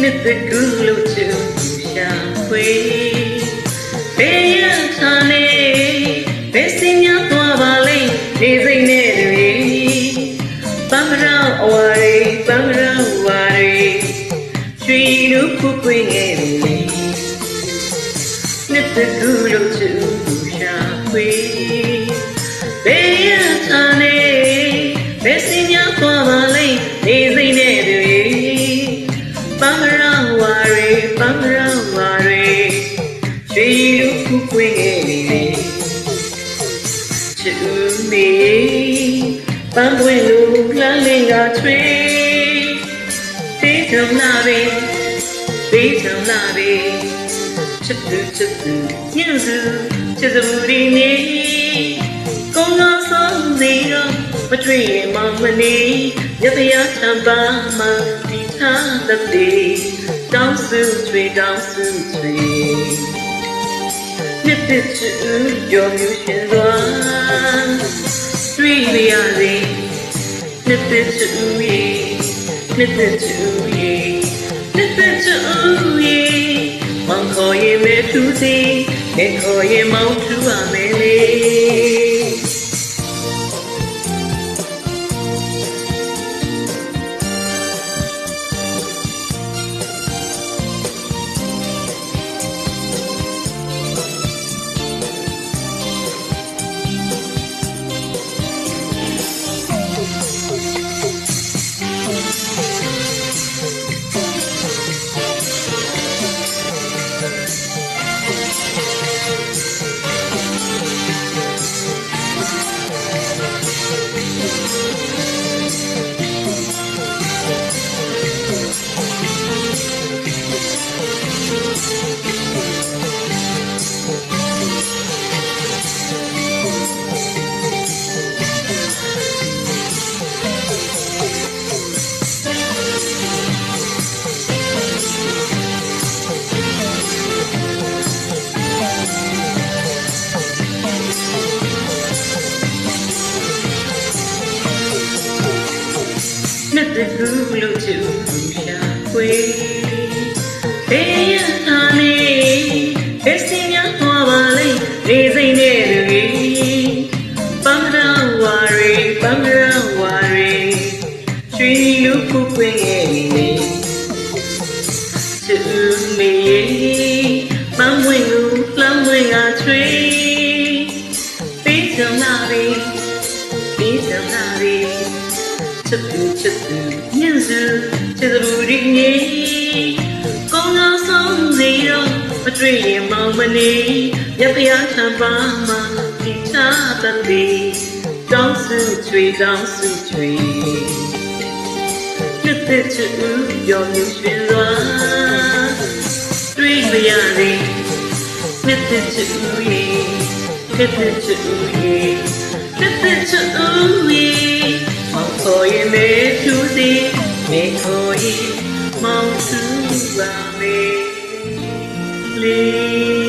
နှစ်သက်ကူလို့ချူရှာဖွေဘေးရထားနေဘယ်စင်များသွားပါလိမ့်နေစိတ်နဲ့တွေပန်းရောင်အဝါရီပန်းရောင်ဝါရီရွှေလူခုပွင့်ငယ်လေနှစ်သက်ကူလို့ချူရှာဖွေဘေးရထားနေဘယ်စင်များသွားပါလိမ့်နေစိတ်နဲ့တွေပန်းရောင်ဝါရီပန်းရောင်ဝါရီရွှေလူခုပွင့်ငယ်လေချူနေပန်းပွင့်လို့လှမ်းလင်းကချွေသေးထုံလာပြီသေးထုံလာပြီချစ်သူညံ့သူချစ်သူဒီနေကောင်းကောင်းဆုံးနေတော့မတွေ့ရင်မမနေရတရားချမ်းပါမှဒီထားတဲ့တောင်းစုချွေတောင်းစုချွေနှစ်သက်ချူရောမျိုးရှင်သွားတွေ့ရစေနှစ်သက်ချူရေနှစ်သက်ချူရေနှစ်သက်ချူရေမောင်ခေါ်ရင်မဲထူးစီငယ်ခေါ်ရင်မောင်ထူးပါမယ်လေနှစ်သက်ကူလို့ချူရှာဖွေဘေးရထားနေဘယ်စင်များသွားပါလိမ့်နေစိတ်နဲ့တွေပန်းရောင်ဝါရီပန်းရောင်ဝါရီရွှေလူခုပွင့်ရဲ့နေချူနေပန်းဝင်ကိုလှမ်းဝင်ကချွေပေးချင်လာပြီပေးချင်လာပြီချစ်သူညံ့စုချစ်သူဒီနေကောင်းကောင်းဆုံးနေတော့မတွေ့ရင်မောင်မနေရတရားချမ်းပါမှဒီသားတဲ့တောင်းစုချွေတောင်းစုချွေနှစ်သက်ချူရောမျိုးရှင်သွားတွေ့ရစေနှစ်သက်ချူရေနှစ်သက်ချူရေနှစ်သက်ချူရေခေါ်ရင်မဲသူစီမဲခေါ်ရင်မောင်သူပါမေလေး